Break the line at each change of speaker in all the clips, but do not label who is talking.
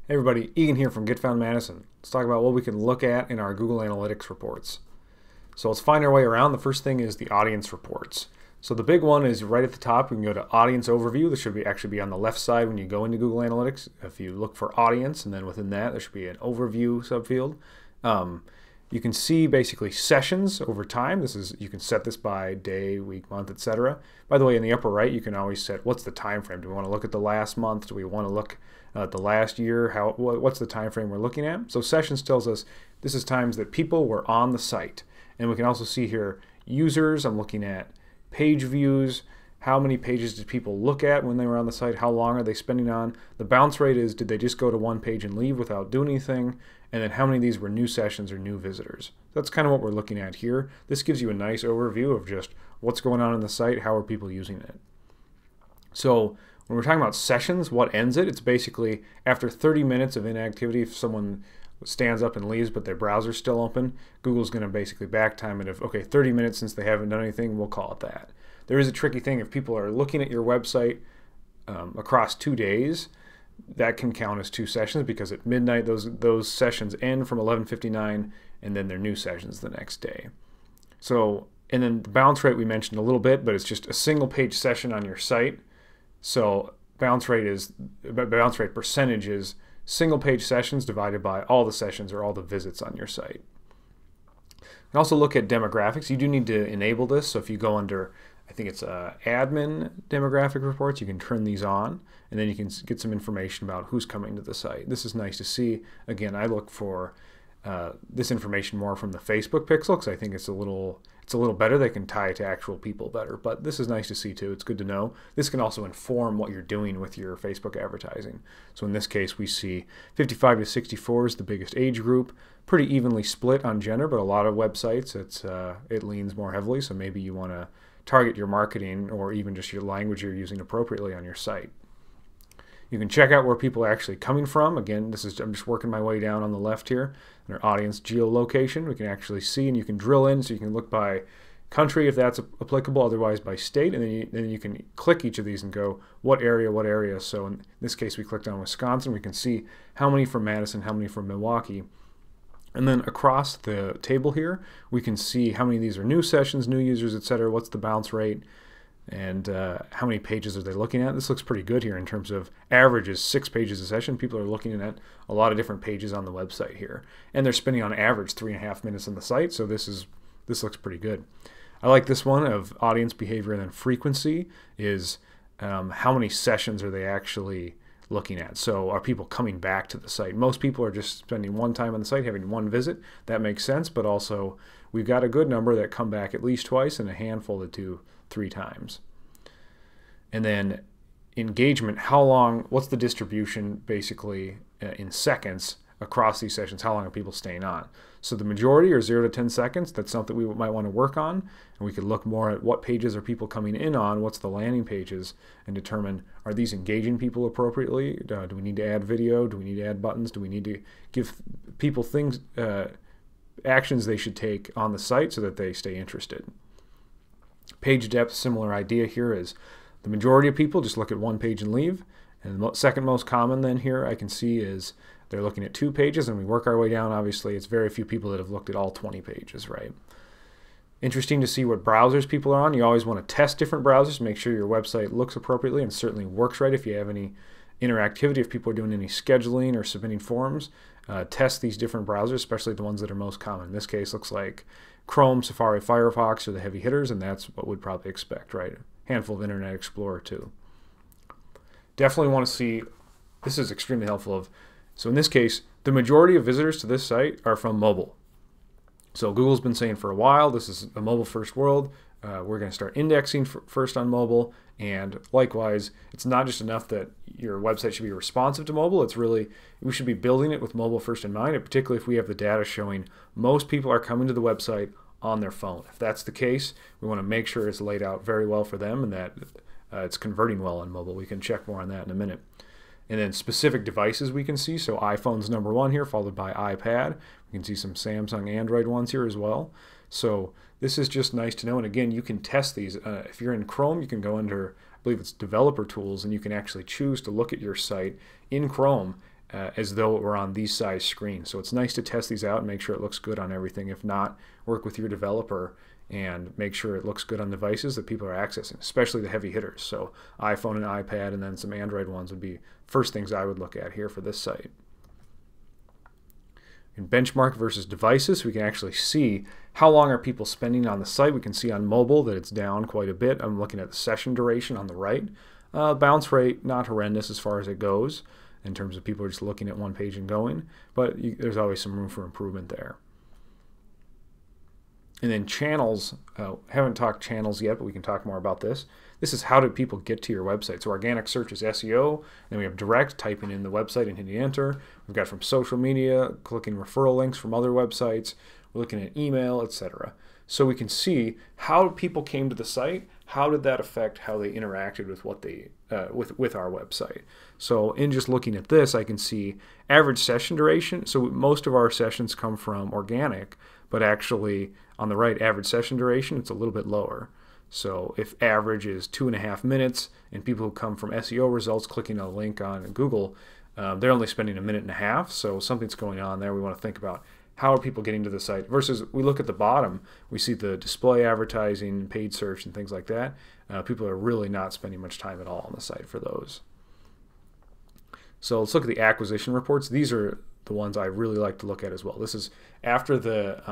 Hey everybody, Egan here from GetFound Madison. Let's talk about what we can look at in our Google Analytics reports. So let's find our way around. The first thing is the audience reports. So the big one is right at the top. We can go to Audience Overview. This should actually be on the left side when you go into Google Analytics. If you look for Audience, and then within that there should be an Overview subfield. You can see basically sessions over time. You can set this by day, week, month, etc. By the way, in the upper right, you can always set what's the time frame. Do we want to look at the last month? Do we want to look at the last year? What's the time frame we're looking at? So sessions tells us this is times that people were on the site. And we can also see here users. I'm looking at page views. How many pages did people look at when they were on the site? How long are they spending on? The bounce rate is, did they just go to one page and leave without doing anything? And then how many of these were new sessions or new visitors? That's kind of what we're looking at here. This gives you a nice overview of just what's going on the site, how are people using it. So when we're talking about sessions, what ends it? It's basically after 30 minutes of inactivity, if someone stands up and leaves but their browser's still open, Google's going to basically back time it of, okay, 30 minutes since they haven't done anything, we'll call it that. There is a tricky thing. If people are looking at your website across 2 days, that can count as 2 sessions because at midnight those sessions end from 11:59 and then they're new sessions the next day. So, and then the bounce rate we mentioned a little bit, but it's just a single page session on your site. So bounce rate percentage is single page sessions divided by all the sessions or all the visits on your site. You can also look at demographics. You do need to enable this. So if you go under, I think it's admin demographic reports, you can turn these on and then you can get some information about who's coming to the site. This is nice to see. Again, I look for this information more from the Facebook pixel because I think it's a little better. They can tie it to actual people better, but this is nice to see too. It's good to know. This can also inform what you're doing with your Facebook advertising. So in this case, we see 55 to 64 is the biggest age group, pretty evenly split on gender, but a lot of websites it leans more heavily. So maybe you want to target your marketing or even just your language you're using appropriately on your site. You can check out where people are actually coming from. Again, I'm just working my way down on the left here. In our audience geolocation, we can actually see, and you can drill in, so you can look by country if that's applicable, otherwise by state, and then you can click each of these and go what area. So in this case, we clicked on Wisconsin. We can see how many from Madison, how many from Milwaukee. And then across the table here, we can see how many of these are new sessions, new users, etc. What's the bounce rate, and how many pages are they looking at. This looks pretty good here in terms of average is 6 pages a session. People are looking at a lot of different pages on the website here, and they're spending on average 3.5 minutes on the site. So this looks pretty good. I like this one of audience behavior, and then frequency is how many sessions are they actually looking at. So are people coming back to the site? Most people are just spending one time on the site, having one visit. That makes sense, but also we've got a good number that come back at least twice and a handful that do 3 times. And then engagement, how long, what's the distribution basically in seconds across these sessions? How long are people staying on? So the majority are 0 to 10 seconds. That's something we might want to work on. And we could look more at what pages are people coming in on, what's the landing pages, and determine, are these engaging people appropriately? Do we need to add video? Do we need to add buttons? Do we need to give people things, actions they should take on the site so that they stay interested? Page depth, similar idea here is the majority of people just look at one page and leave. And the second most common then here I can see is they're looking at 2 pages, and we work our way down. Obviously, it's very few people that have looked at all 20 pages, right? Interesting to see what browsers people are on. You always want to test different browsers, make sure your website looks appropriately and certainly works right. If you have any interactivity, if people are doing any scheduling or submitting forms, test these different browsers, especially the ones that are most common. In this case, looks like Chrome, Safari, Firefox are the heavy hitters, and that's what we'd probably expect, right? A handful of Internet Explorer too. Definitely want to see, this is extremely helpful. So in this case, the majority of visitors to this site are from mobile. So Google's been saying for a while, this is a mobile first world. We're going to start indexing first on mobile, and likewise, it's not just enough that your website should be responsive to mobile. It's really, we should be building it with mobile first in mind, and particularly if we have the data showing most people are coming to the website on their phone. If that's the case, we want to make sure it's laid out very well for them and that it's converting well on mobile. We can check more on that in a minute. And then specific devices we can see. So iPhone's #1 here, followed by iPad. We can see some Samsung Android ones here as well. So this is just nice to know. And again, you can test these. If you're in Chrome, you can go under, I believe it's Developer Tools, and you can actually choose to look at your site in Chrome as though it were on these size screens. So it's nice to test these out and make sure it looks good on everything. If not, work with your developer and make sure it looks good on devices that people are accessing, especially the heavy hitters. So iPhone and iPad and then some Android ones would be first things I would look at here for this site. In benchmark versus devices, we can actually see how long are people spending on the site. We can see on mobile that it's down quite a bit. I'm looking at the session duration on the right. Bounce rate, not horrendous as far as it goes in terms of people are just looking at one page and going, but there's always some room for improvement there. And then channels, haven't talked channels yet, but we can talk more about this. This is how do people get to your website. So organic search is SEO, then we have direct, typing in the website and hitting enter. We've got from social media, clicking referral links from other websites. We're looking at email, etc. So we can see how people came to the site, how did that affect how they interacted with what they with our website. So in just looking at this, I can see average session duration. So most of our sessions come from organic, but actually on the right, average session duration, it's a little bit lower. So if average is 2.5 minutes and people who come from SEO results clicking a link on Google, they're only spending 1.5 minutes. So something's going on there. We want to think about how are people getting to the site versus we look at the bottom, we see the display advertising, paid search and things like that. People are really not spending much time at all on the site for those. So let's look at the acquisition reports. These are the ones I really like to look at as well. This is after the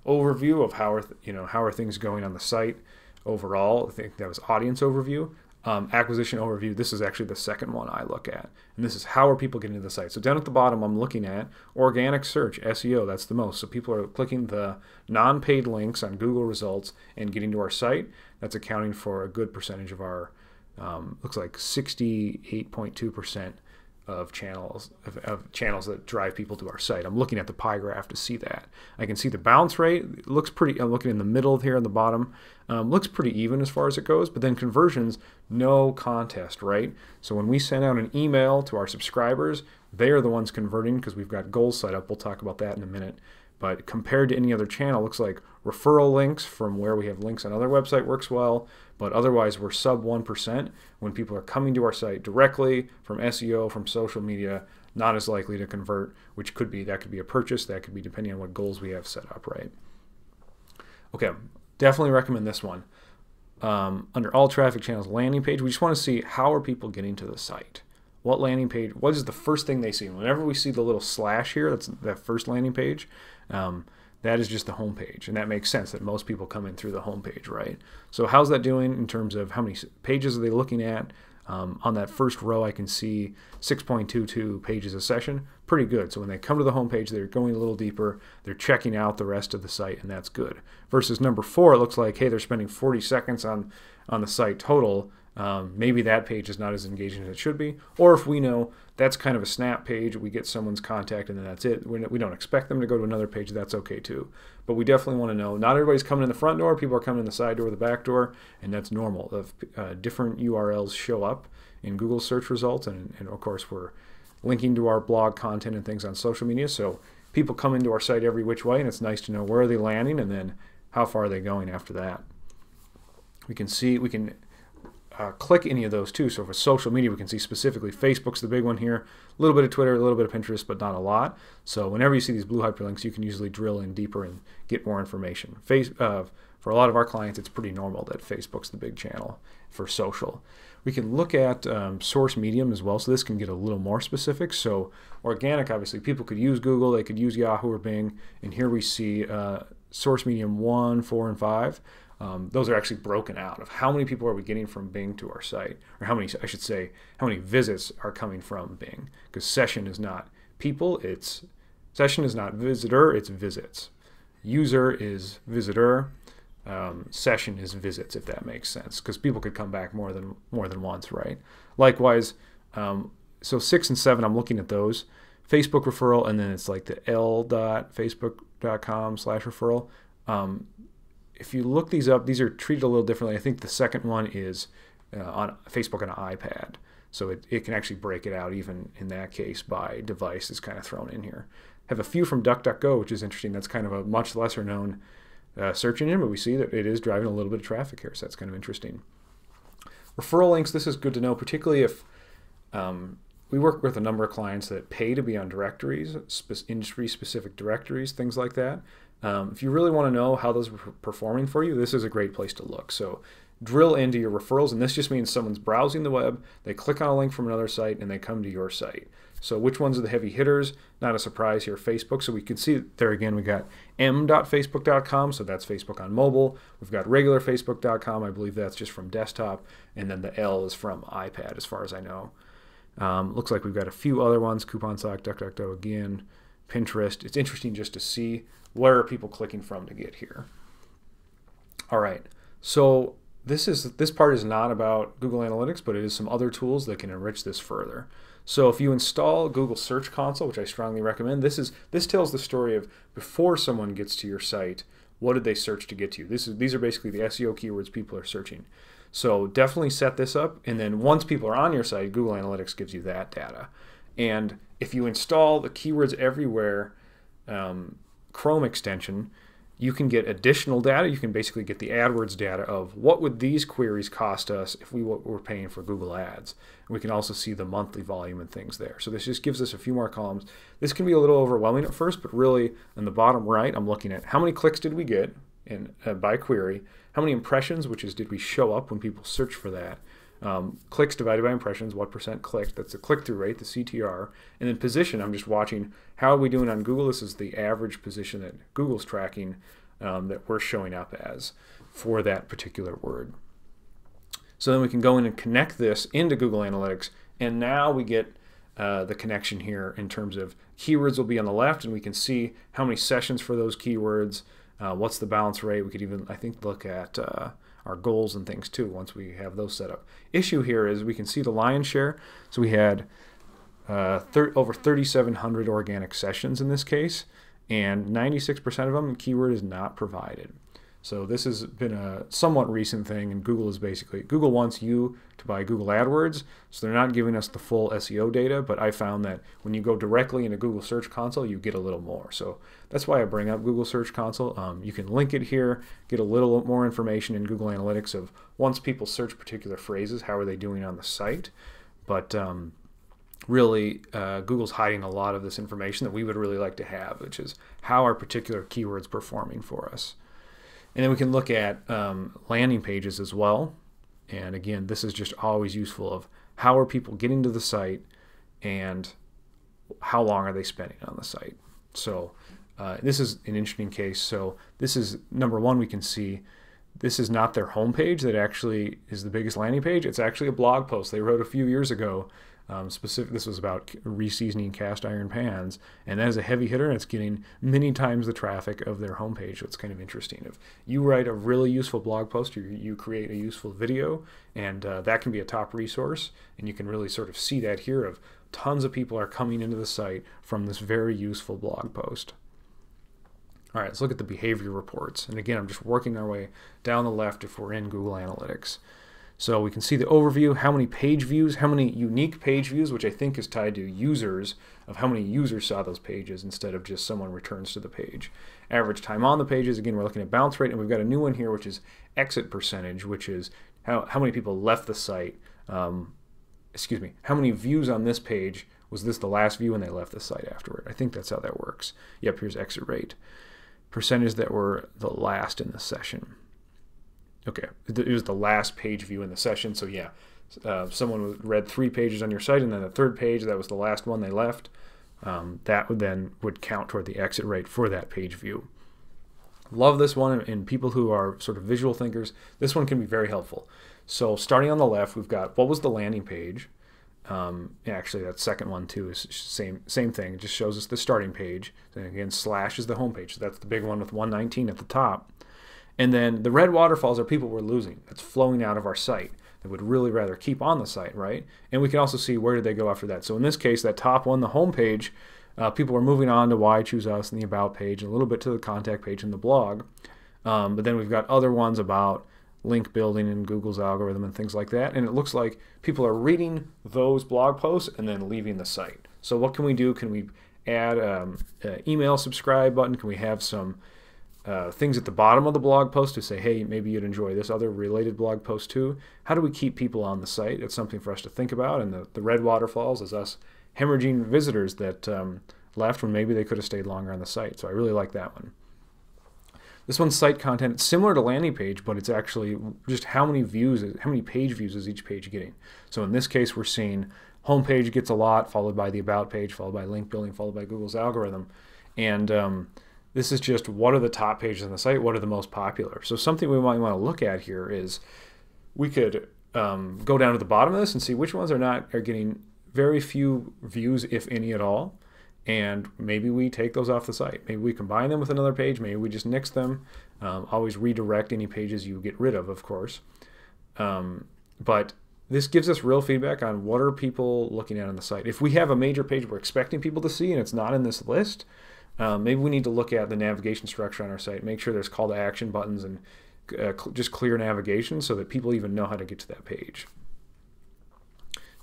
overview of how are things going on the site overall. I think that was audience overview. Acquisition overview, this is actually the second one I look at. And this is how are people getting to the site. So down at the bottom, I'm looking at organic search, SEO, that's the most. So people are clicking the non-paid links on Google results and getting to our site. That's accounting for a good percentage of our, looks like 68.2% of channels that drive people to our site. I'm looking at the pie graph to see that. I can see the bounce rate. It looks pretty, I'm looking in the middle here on the bottom. Looks pretty even as far as it goes, but then conversions, no contest, right? So when we send out an email to our subscribers, they are the ones converting because we've got goals set up. We'll talk about that in a minute. But compared to any other channel, looks like referral links from where we have links on other website works well, but otherwise we're sub 1% when people are coming to our site directly from SEO, from social media, not as likely to convert, which could be, that could be a purchase, that could be depending on what goals we have set up, right? Okay, definitely recommend this one. Under all traffic channels landing page, we just want to see how are people getting to the site. What landing page, what is the first thing they see? Whenever we see the little slash here, that's that first landing page, that is just the home page. And that makes sense that most people come in through the home page, right? So how's that doing in terms of how many pages are they looking at? On that first row, I can see 6.22 pages a session. Pretty good. So when they come to the home page, they're going a little deeper. They're checking out the rest of the site, and that's good. Versus number 4, it looks like, hey, they're spending 40 seconds on the site total. Maybe that page is not as engaging as it should be. Or if we know that's kind of a snap page, we get someone's contact and then that's it. We don't expect them to go to another page, that's okay too. But we definitely want to know, not everybody's coming in the front door, people are coming in the side door, the back door, and that's normal. If different URLs show up in Google search results, and of course we're linking to our blog content and things on social media, so people come into our site every which way, and it's nice to know where are they landing and then how far are they going after that. We can see, we can click any of those too. So for social media, we can see specifically Facebook's the big one here, a little bit of Twitter, a little bit of Pinterest, but not a lot. So whenever you see these blue hyperlinks, you can usually drill in deeper and get more information. For a lot of our clients, it's pretty normal that Facebook's the big channel for social. We can look at source medium as well, so this can get a little more specific. So organic, obviously, people could use Google, they could use Yahoo or Bing, and here we see source medium 1, 4, and 5. Those are actually broken out of how many people are we getting from Bing to our site, or how many, I should say, how many visits are coming from Bing, because session is not people, session is not visitor, it's visits. User is visitor, session is visits, if that makes sense, because people could come back more than once, right? Likewise, so 6 and 7, I'm looking at those. Facebook referral, and then it's like the l.facebook.com/referral. If you look these up, these are treated a little differently. I think the second one is on Facebook on an iPad. So it can actually break it out even in that case by device is kind of thrown in here. Have a few from DuckDuckGo, which is interesting. That's kind of a much lesser known search engine, but we see that it is driving a little bit of traffic here, so that's kind of interesting. Referral links, this is good to know, particularly if we work with a number of clients that pay to be on directories, industry-specific directories, things like that. If you really want to know how those are performing for you, this is a great place to look. So drill into your referrals, and this just means someone's browsing the web, they click on a link from another site, and they come to your site. So which ones are the heavy hitters? Not a surprise here, Facebook. So we can see there again, we got m.facebook.com, so that's Facebook on mobile. We've got regular facebook.com, I believe that's just from desktop, and then the L is from iPad as far as I know. Looks like we've got a few other ones, CouponSock, DuckDuckGo again, Pinterest. It's interesting just to see where are people clicking from to get here. All right, so this part is not about Google Analytics, but it is some other tools that can enrich this further. So if you install Google Search Console, which I strongly recommend, this tells the story of before someone gets to your site, what did they search to get to you? These are basically the SEO keywords people are searching. So definitely set this up, and then once people are on your site, Google Analytics gives you that data. And if you install the Keywords Everywhere Chrome extension, you can get additional data. You can basically get the AdWords data of what would these queries cost us if we were paying for Google Ads. And we can also see the monthly volume and things there. So this just gives us a few more columns. This can be a little overwhelming at first, but really in the bottom right, I'm looking at how many clicks did we get by query, how many impressions, which is did we show up when people search for that, clicks divided by impressions, what % clicked, that's the click-through rate, the CTR, and then position, I'm just watching how are we doing on Google. This is the average position that Google's tracking that we're showing up as for that particular word. So then we can go in and connect this into Google Analytics, and now we get the connection here in terms of keywords will be on the left, and we can see how many sessions for those keywords, what's the bounce rate. We could even, I think, look at our goals and things too once we have those set up. Issue here is we can see the lion's share. So we had over 3,700 organic sessions in this case, and 96% of them, keyword is not provided. So this has been a somewhat recent thing, and Google is basically, Google wants you to buy Google AdWords, so they're not giving us the full SEO data, but I found that when you go directly into Google Search Console, you get a little more. So that's why I bring up Google Search Console. You can link it here, get a little more information in Google Analytics of once people search particular phrases, how are they doing on the site. But really, Google's hiding a lot of this information that we would really like to have, which is how are particular keywords performing for us. And then we can look at landing pages as well. And again, this is just always useful of how are people getting to the site and how long are they spending on the site. So this is an interesting case. So this is number one, we can see this is not their homepage that actually is the biggest landing page. It's actually a blog post they wrote a few years ago. This was about reseasoning cast iron pans, and that is a heavy hitter, and it's getting many times the traffic of their homepage. So it's kind of interesting. If you write a really useful blog post or you create a useful video, and that can be a top resource, and you can really sort of see that here of tons of people are coming into the site from this very useful blog post. All right, let's look at the behavior reports. And again, I'm just working our way down the left if we're in Google Analytics. So we can see the overview, how many page views, how many unique page views, which I think is tied to users, of how many users saw those pages instead of just someone returns to the page. Average time on the pages, again, we're looking at bounce rate, and we've got a new one here, which is exit percentage, which is how many people left the site. Excuse me, how many views on this page, was this the last view and they left the site afterward? I think that's how that works. Yep, here's exit rate. Percentage that were the last in the session. Okay, it was the last page view in the session, so yeah, someone read 3 pages on your site, and then the 3rd page, that was the last one they left. That would count toward the exit rate for that page view. Love this one, and people who are sort of visual thinkers, this one can be very helpful. So starting on the left, we've got what was the landing page. Actually, that second one too is same thing. It just shows us the starting page. And again, slash is the home page. So that's the big one with 119 at the top. And then the red waterfalls are people we're losing. That's flowing out of our site that would really rather keep on the site, right? And we can also see where did they go after that. So in this case, that top one, the home page, people are moving on to why choose us and the about page, and a little bit to the contact page and the blog. But then we've got other ones about link building and Google's algorithm and things like that. And it looks like people are reading those blog posts and then leaving the site. So what can we do? Can we add an email subscribe button? Can we have some things at the bottom of the blog post to say, hey, maybe you'd enjoy this other related blog post too. How do we keep people on the site? It's something for us to think about. And the red waterfalls is us hemorrhaging visitors that left when maybe they could have stayed longer on the site. So I really like that one. This one's site content. It's similar to landing page, but it's actually just how many views, how many page views is each page getting. So in this case, we're seeing homepage gets a lot, followed by the about page, followed by link building, followed by Google's algorithm. And this is just what are the top pages on the site, what are the most popular. So something we might want to look at here is we could go down to the bottom of this and see which ones are getting very few views, if any at all. And maybe we take those off the site. Maybe we combine them with another page. Maybe we just nix them. Always redirect any pages you get rid of course. But this gives us real feedback on what are people looking at on the site. If we have a major page we're expecting people to see and it's not in this list, maybe we need to look at the navigation structure on our site. Make sure there's call to action buttons and just clear navigation so that people even know how to get to that page.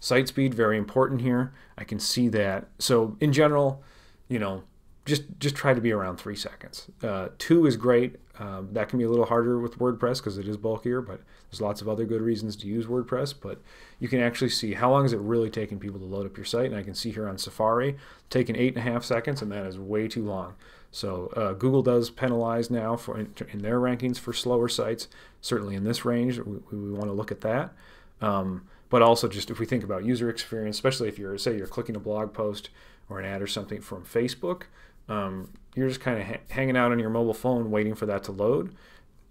Site speed, very important here. I can see that. So in general, you know, just try to be around 3 seconds. 2 is great. That can be a little harder with WordPress because it is bulkier, but there's lots of other good reasons to use WordPress. But you can actually see how long is it really taking people to load up your site. And I can see here on Safari, taking 8.5 seconds, and that is way too long. So Google does penalize now in their rankings for slower sites. Certainly in this range, we want to look at that. But also just if we think about user experience, especially if you're, say you're clicking a blog post or an ad or something from Facebook, you're just kind of hanging out on your mobile phone waiting for that to load.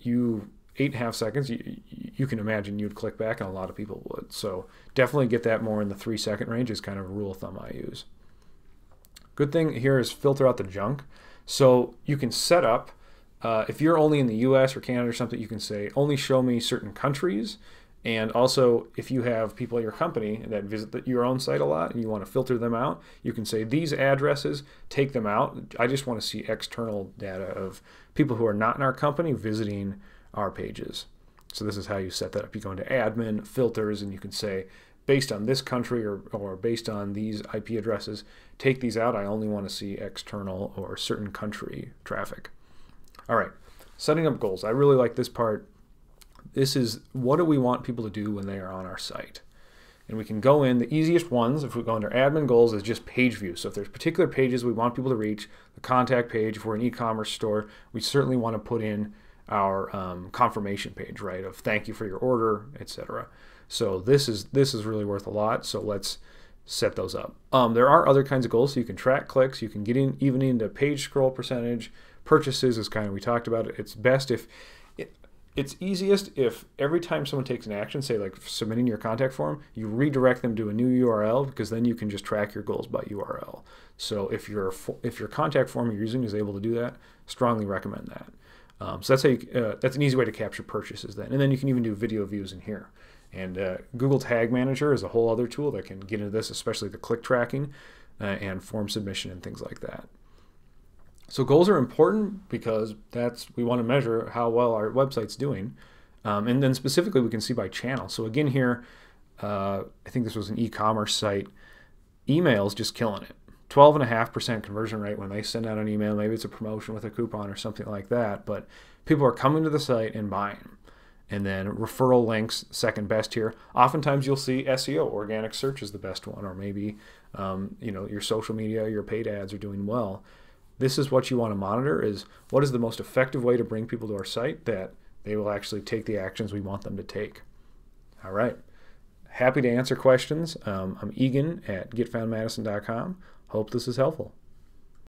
8.5 seconds, you can imagine you'd click back, and a lot of people would. So definitely get that more in the 3 second range is kind of a rule of thumb I use. Good thing here is filter out the junk. So you can set up, if you're only in the US or Canada or something, you can say only show me certain countries. And also, if you have people at your company that visit your own site a lot and you want to filter them out, you can say these addresses, take them out. I just want to see external data of people who are not in our company visiting our pages. So this is how you set that up. You go into admin, filters, and you can say, based on this country or based on these IP addresses, take these out. I only want to see external or certain country traffic. All right, setting up goals. I really like this part. This is what do we want people to do when they are on our site. And we can go in, the easiest ones, if we go under admin goals, is just page view. So if there's particular pages we want people to reach, the contact page, if we're an e-commerce store, we certainly want to put in our confirmation page, right, of thank you for your order, etc. So this is really worth a lot. So let's set those up. There are other kinds of goals. So you can track clicks. You can get in even into page scroll percentage. Purchases is kind of, we talked about it. It's best if it's easiest if every time someone takes an action, say like submitting your contact form, you redirect them to a new URL, because then you can just track your goals by URL. So if your contact form you're using is able to do that, strongly recommend that. So that's how that's an easy way to capture purchases then. And then you can even do video views in here. And Google Tag Manager is a whole other tool that can get into this, especially the click tracking and form submission and things like that. So goals are important because we want to measure how well our website's doing. And then specifically we can see by channel. So again here, I think this was an e-commerce site. Email's just killing it. 12.5% conversion rate when they send out an email. Maybe it's a promotion with a coupon or something like that. But people are coming to the site and buying. And then referral links, second best here. Oftentimes you'll see SEO, organic search is the best one. Or maybe your social media, your paid ads are doing well. This is what you want to monitor, is what is the most effective way to bring people to our site that they will actually take the actions we want them to take. All right. Happy to answer questions. I'm Egan at getfoundmadison.com. Hope this is helpful.